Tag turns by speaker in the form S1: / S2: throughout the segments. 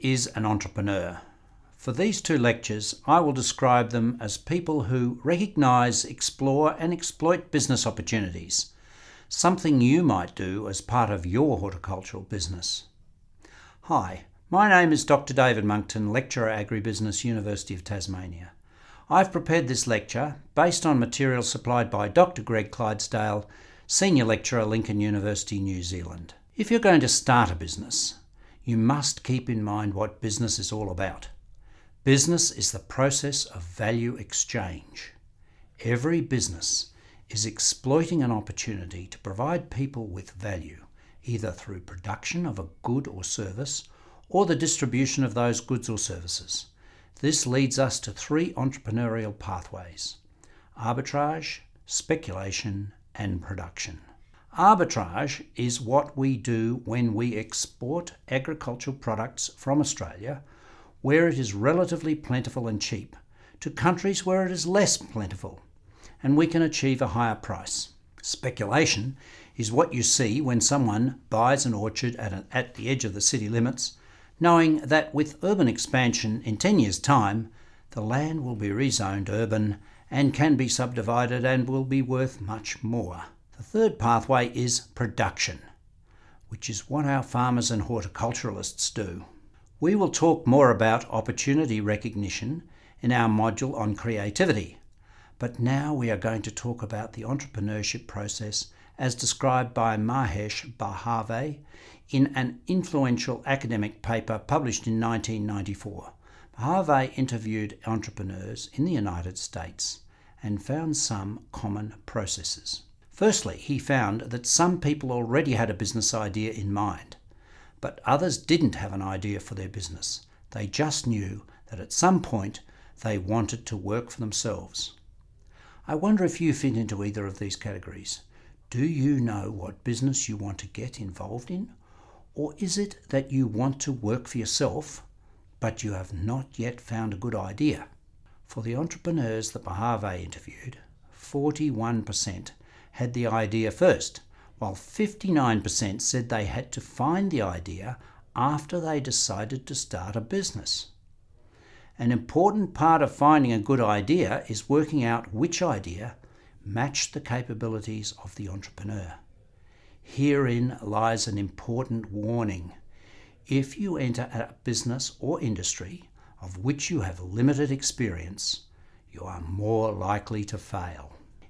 S1: is an entrepreneur? For these two lectures, I will describe them as people who recognise, explore and exploit business opportunities, something you might do as part of your horticultural business. Hi, my name is Dr. David Monkton, Lecturer Agribusiness, University of Tasmania. I've prepared this lecture based on material supplied by Dr. Greg Clydesdale, Senior Lecturer, Lincoln University, New Zealand. If you're going to start a business, you must keep in mind what business is all about. Business is the process of value exchange. Every business is exploiting an opportunity to provide people with value, either through production of a good or service, or the distribution of those goods or services. This leads us to three entrepreneurial pathways: arbitrage, speculation, and production. Arbitrage is what we do when we export agricultural products from Australia, where it is relatively plentiful and cheap, to countries where it is less plentiful, and we can achieve a higher price. Speculation is what you see when someone buys an orchard at the edge of the city limits, knowing that with urban expansion in 10 years' time, the land will be rezoned urban and can be subdivided and will be worth much more. The third pathway is production, which is what our farmers and horticulturalists do. We will talk more about opportunity recognition in our module on creativity, but now we are going to talk about the entrepreneurship process as described by Mahesh Bhave in an influential academic paper published in 1994. Bhave interviewed entrepreneurs in the United States and found some common processes. Firstly, he found that some people already had a business idea in mind, but others didn't have an idea for their business. They just knew that at some point they wanted to work for themselves. I wonder if you fit into either of these categories. Do you know what business you want to get involved in? Or is it that you want to work for yourself, but you have not yet found a good idea? For the entrepreneurs that Bhave interviewed, 41% had the idea first, while 59% said they had to find the idea after they decided to start a business. An important part of finding a good idea is working out which idea matched the capabilities of the entrepreneur. Herein lies an important warning. If you enter a business or industry of which you have limited experience, you are more likely to fail.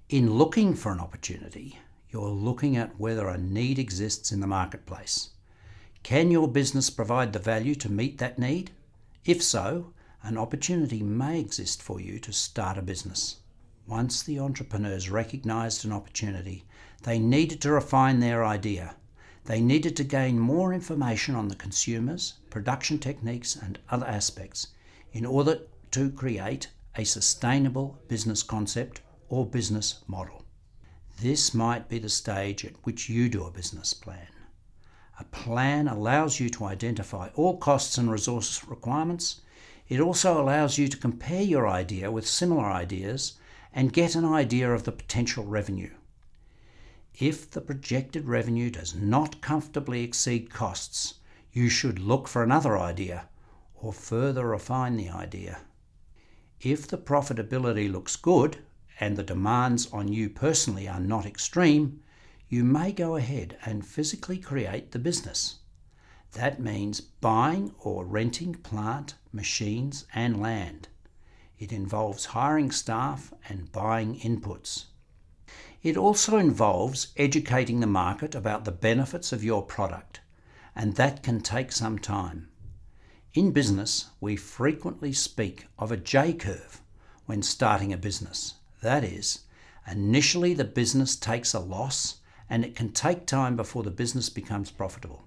S1: In looking for an opportunity, you're looking at whether a need exists in the marketplace. Can your business provide the value to meet that need? If so, an opportunity may exist for you to start a business. Once the entrepreneurs recognized an opportunity, they needed to refine their idea. They needed to gain more information on the consumers, production techniques, and other aspects in order to create a sustainable business concept or business model. This might be the stage at which you do a business plan. A plan allows you to identify all costs and resource requirements. It also allows you to compare your idea with similar ideas and get an idea of the potential revenue. If the projected revenue does not comfortably exceed costs, you should look for another idea or further refine the idea. If the profitability looks good and the demands on you personally are not extreme, you may go ahead and physically create the business. That means buying or renting plant, machines, and land. It involves hiring staff and buying inputs. It also involves educating the market about the benefits of your product, and that can take some time. In business, we frequently speak of a J-curve when starting a business. That is, initially the business takes a loss and it can take time before the business becomes profitable.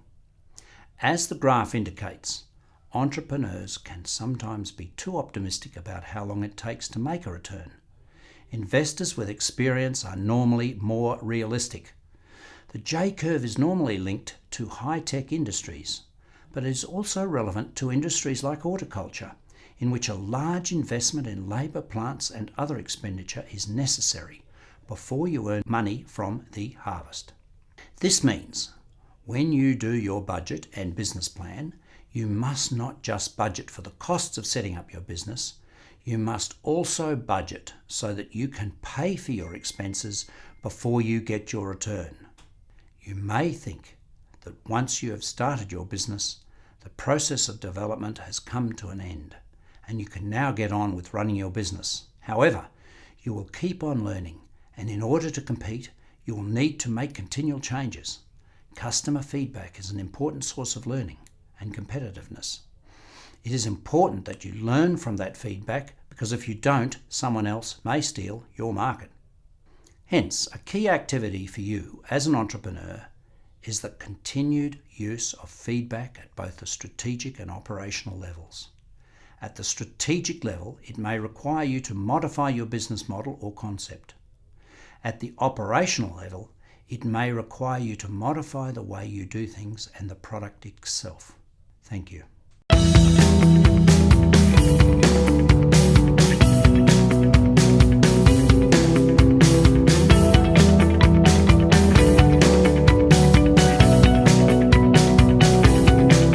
S1: As the graph indicates, entrepreneurs can sometimes be too optimistic about how long it takes to make a return. Investors with experience are normally more realistic. The J-curve is normally linked to high-tech industries, but it is also relevant to industries like horticulture, in which a large investment in labour, plants and other expenditure is necessary before you earn money from the harvest. This means when you do your budget and business plan, You must not just budget for the costs of setting up your business, you must also budget so that you can pay for your expenses before you get your return. You may think that once you have started your business, the process of development has come to an end, and you can now get on with running your business. However, you will keep on learning, and in order to compete, you will need to make continual changes. Customer feedback is an important source of learning and competitiveness. It is important that you learn from that feedback, because if you don't, someone else may steal your market. Hence, a key activity for you as an entrepreneur is the continued use of feedback at both the strategic and operational levels. At the strategic level, it may require you to modify your business model or concept. At the operational level, it may require you to modify the way you do things and the product itself. Thank you.